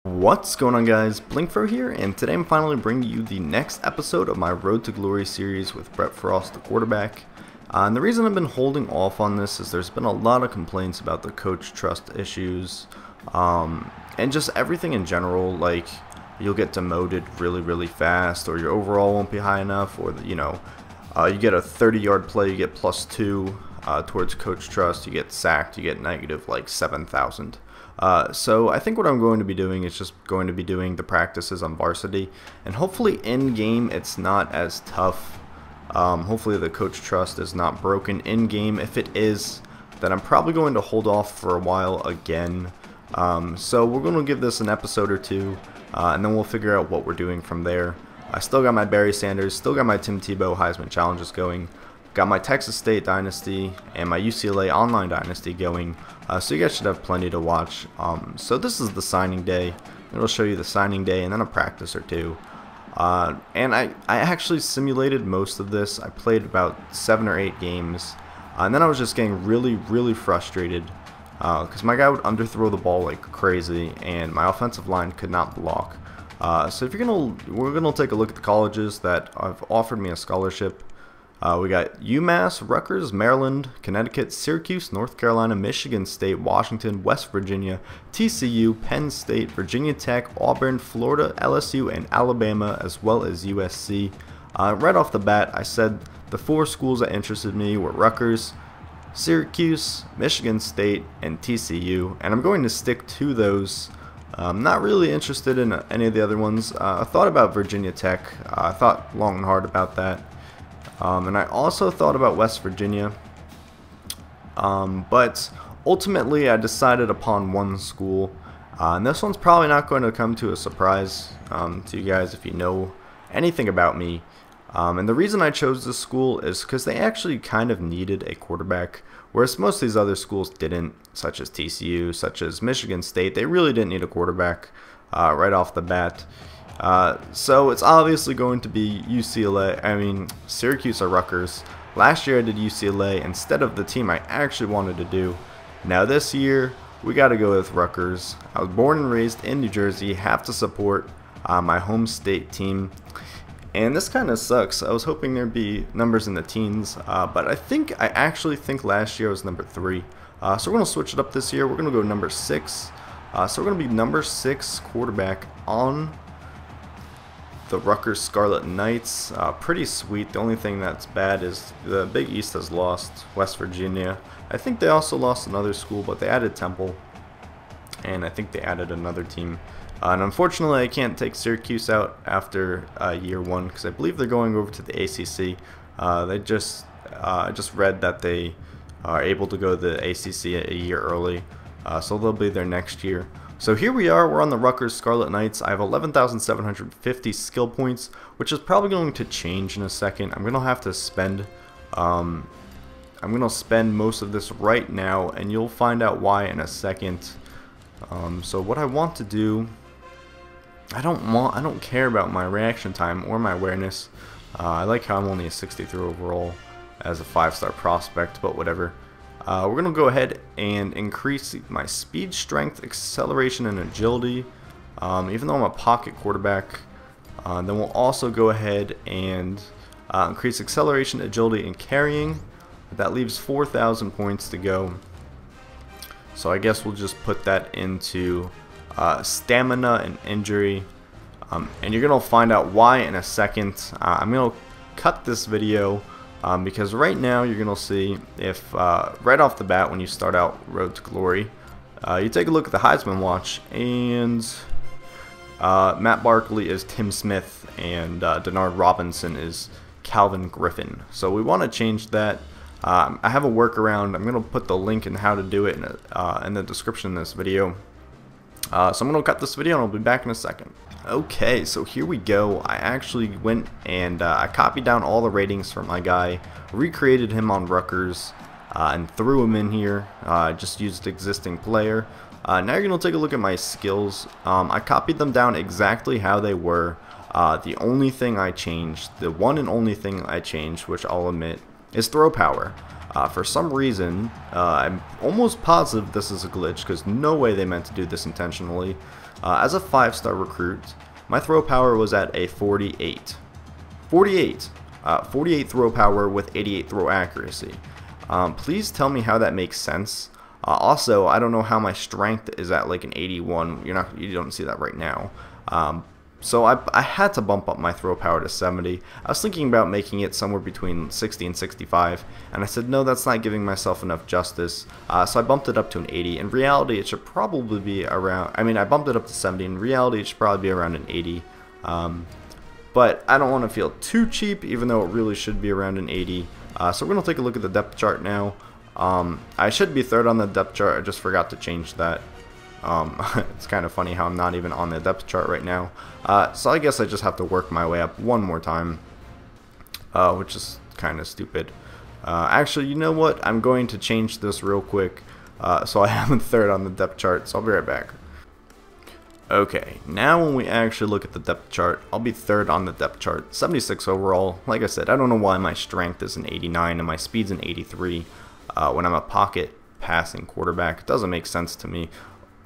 What's going on, guys? blinkFRO here, and today I'm finally bringing you the next episode of my Road to Glory series with Brett Frost, the quarterback. And the reason I've been holding off on this is there's been a lot of complaints about the coach trust issues, and just everything in general. Like, you'll get demoted really fast, or your overall won't be high enough, or you get a 30-yard play, you get +2 towards coach trust, you get sacked, you get negative like 7,000. So I think what I'm going to be doing is just going to be doing the practices on varsity, and hopefully in game it's not as tough. Hopefully the coach trust is not broken in game. If it is, then I'm probably going to hold off for a while again. So we're going to give this an episode or two, and then we'll figure out what we're doing from there. I still got my Barry Sanders, still got my Tim Tebow Heisman challenges going. Got my Texas State Dynasty and my UCLA Online Dynasty going, so you guys should have plenty to watch. So this is the signing day. It'll show you the signing day and then a practice or two. And I actually simulated most of this. I played about 7 or 8 games, and then I was just getting really frustrated because my guy would underthrow the ball like crazy, and my offensive line could not block. So if we're gonna take a look at the colleges that have offered me a scholarship. We got UMass, Rutgers, Maryland, Connecticut, Syracuse, North Carolina, Michigan State, Washington, West Virginia, TCU, Penn State, Virginia Tech, Auburn, Florida, LSU, and Alabama, as well as USC. Right off the bat, I said the 4 schools that interested me were Rutgers, Syracuse, Michigan State, and TCU, and I'm going to stick to those. I'm not really interested in any of the other ones. I thought about Virginia Tech. I thought long and hard about that. And I also thought about West Virginia, but ultimately I decided upon one school, and this one's probably not going to come to a surprise to you guys if you know anything about me. And the reason I chose this school is because they actually kind of needed a quarterback, whereas most of these other schools didn't, such as TCU, such as Michigan State. They really didn't need a quarterback right off the bat. So it's obviously going to be Syracuse or Rutgers. Last year I did UCLA instead of the team I actually wanted to do. Now this year we got to go with Rutgers. I was born and raised in New Jersey, have to support my home state team, and this kind of sucks. I was hoping there'd be numbers in the teens, but I actually think last year I was number 3. So we're going to switch it up this year. We're going to go number 6. So we're going to be number 6 quarterback on the Rutgers Scarlet Knights. Pretty sweet. The only thing that's bad is the Big East has lost West Virginia. I think they also lost another school, but they added Temple, and I think they added another team. And unfortunately, I can't take Syracuse out after year 1 because I believe they're going over to the ACC. I just read that they are able to go to the ACC a year early, so they'll be there next year. So here we are, we're on the Rutgers Scarlet Knights. I have 11,750 skill points, which is probably going to change in a second. I'm going to have to spend, most of this right now, and you'll find out why in a second. So what I want to do, I don't care about my reaction time or my awareness. I like how I'm only a 63 overall as a 5-star prospect, but whatever. We're going to go ahead and increase my speed, strength, acceleration, and agility, even though I'm a pocket quarterback. Then we'll also go ahead and increase acceleration, agility, and carrying. That leaves 4,000 points to go. So I guess we'll just put that into stamina and injury. And you're going to find out why in a second. I'm going to cut this video. Because right now you're going to see if right off the bat when you start out Road to Glory, you take a look at the Heisman watch, and Matt Barkley is Tim Smith and Denard Robinson is Calvin Griffin. So we want to change that. I have a workaround. I'm going to put the link in how to do it in the description of this video. So I'm going to cut this video and I'll be back in a second. Okay, so here we go. I actually went and I copied down all the ratings for my guy, recreated him on Rutgers, and threw him in here. Just used existing player. Now you're going to take a look at my skills. I copied them down exactly how they were. The only thing I changed, the one and only thing I changed, which I'll admit, is throw power. For some reason, I'm almost positive this is a glitch, because no way they meant to do this intentionally. As a 5-star recruit, my throw power was at a 48. 48 throw power with 88 throw accuracy. Please tell me how that makes sense. Also, I don't know how my strength is at like an 81. You don't see that right now. So I had to bump up my throw power to 70. I was thinking about making it somewhere between 60 and 65, and I said no, that's not giving myself enough justice. So I bumped it up to an 80. In reality, it should probably be around. I mean, I bumped it up to 70. In reality, it should probably be around an 80. But I don't want to feel too cheap, even though it really should be around an 80. So we're gonna take a look at the depth chart now. I should be third on the depth chart. I just forgot to change that. It's kind of funny how I'm not even on the depth chart right now. So I guess I just have to work my way up one more time, which is kind of stupid. Actually, you know what? I'm going to change this real quick, so I am third on the depth chart, so I'll be right back. Okay, now when we actually look at the depth chart, I'll be third on the depth chart, 76 overall. Like I said, I don't know why my strength is an 89 and my speed's an 83 when I'm a pocket passing quarterback. It doesn't make sense to me.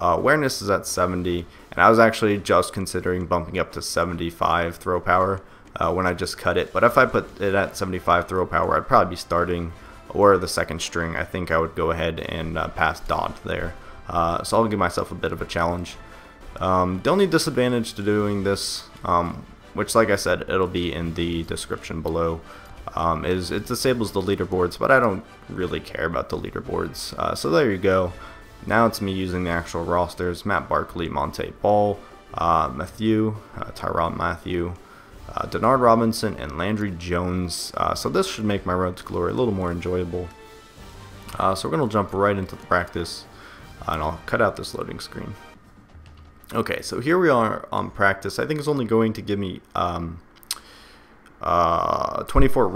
Awareness is at 70, and I was actually just considering bumping up to 75 throw power when I just cut it. But if I put it at 75 throw power, I'd probably be starting or the second string. I think I would go ahead and pass Dodd there. So I'll give myself a bit of a challenge. The only disadvantage to doing this, which like I said, it'll be in the description below, is it disables the leaderboards, but I don't really care about the leaderboards. So there you go. Now it's me using the actual rosters: Matt Barkley, Monte Ball, Matthew, Tyrann Mathieu, Denard Robinson, and Landry Jones. So this should make my road to glory a little more enjoyable. So we're going to jump right into the practice, and I'll cut out this loading screen. Okay, so here we are on practice. I think it's only going to give me 24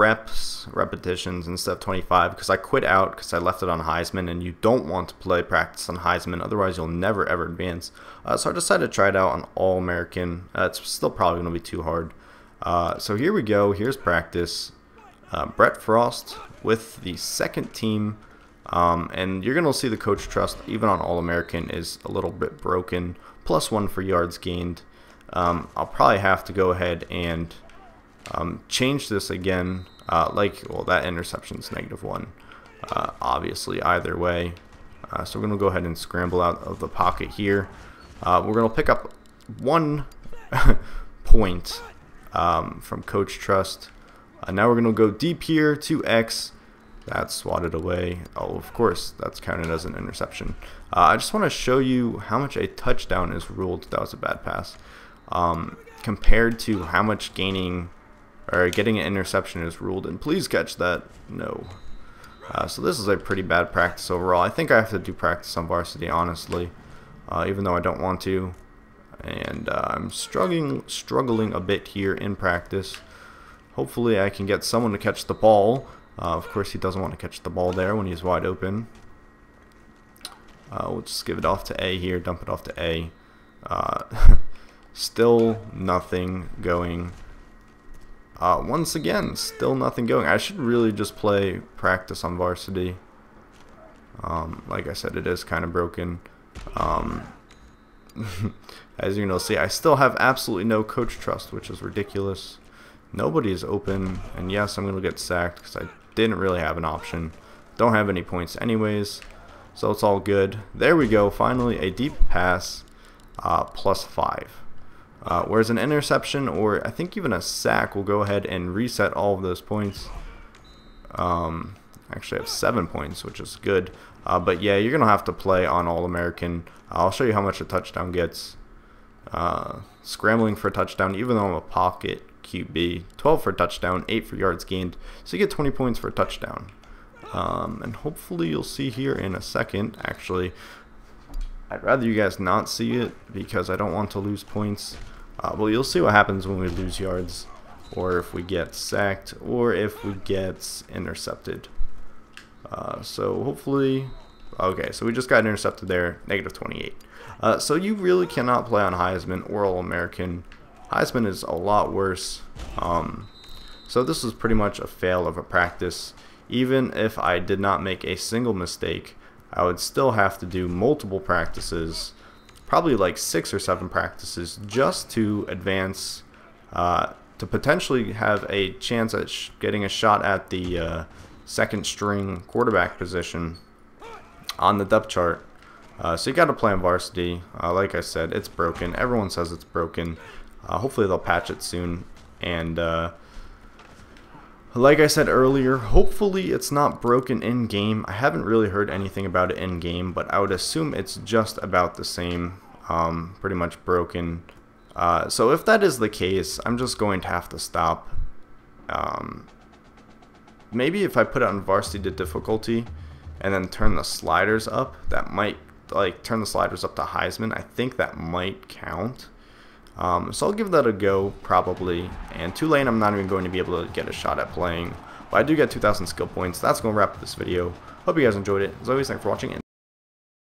repetitions instead of 25, because I quit out because I left it on Heisman, and you don't want to play practice on Heisman, otherwise you'll never ever advance. So I decided to try it out on All-American. It's still probably going to be too hard. So here we go. Here's practice. Brett Frost with the second team, and you're going to see the coach trust even on All-American is a little bit broken. +1 for yards gained. I'll probably have to go ahead and change this again. Well, that interception's -1. Obviously, either way. So we're going to go ahead and scramble out of the pocket here. We're going to pick up 1 point from Coach Trust. Now we're going to go deep here to X. That's swatted away. Oh, of course, that's counted as an interception. I just want to show you how much a touchdown is ruled. That was a bad pass. Compared to how much getting an interception is ruled. And please catch that. No. So this is a pretty bad practice overall. I think I have to do practice on varsity, honestly, even though I don't want to. And I'm struggling a bit here in practice. Hopefully I can get someone to catch the ball. Of course, he doesn't want to catch the ball there when he's wide open. We'll just give it off to A here, dump it off to A. Still nothing going. Once again, still nothing going. I should really just play practice on varsity. Like I said, it is kind of broken. As you can see, I still have absolutely no coach trust, which is ridiculous. Nobody is open, and yes, I'm going to get sacked because I didn't really have an option. Don't have any points anyways, so it's all good. There we go, finally a deep pass, +5. Whereas an interception, or I think even a sack, will go ahead and reset all of those points. Actually, I have 7 points, which is good. But yeah, you're going to have to play on All-American. I'll show you how much a touchdown gets. Scrambling for a touchdown, even though I'm a pocket QB. 12 for a touchdown, 8 for yards gained. So you get 20 points for a touchdown. And hopefully you'll see here in a second. Actually, I'd rather you guys not see it because I don't want to lose points. Well, you'll see what happens when we lose yards, or if we get sacked, or if we get intercepted. So hopefully, okay, so we just got intercepted there, -28. So you really cannot play on Heisman or All-American. Heisman is a lot worse. So this is pretty much a fail of a practice. Even if I did not make a single mistake, I would still have to do multiple practices, probably like 6 or 7 practices just to advance, to potentially have a chance at getting a shot at the second string quarterback position on the depth chart. So you got to play on varsity. Like I said, it's broken. Everyone says it's broken. Hopefully they'll patch it soon. And like I said earlier, hopefully it's not broken in-game. I haven't really heard anything about it in-game, but I would assume it's just about the same, pretty much broken. So if that is the case, I'm just going to have to stop. Maybe if I put it on varsity to difficulty and then turn the sliders up, that might, like, turn the sliders up to Heisman. I think that might count. So I'll give that a go, probably. And 2 lane, I'm not even going to be able to get a shot at playing. But I do get 2,000 skill points. That's going to wrap up this video. Hope you guys enjoyed it. As always, thanks for watching, and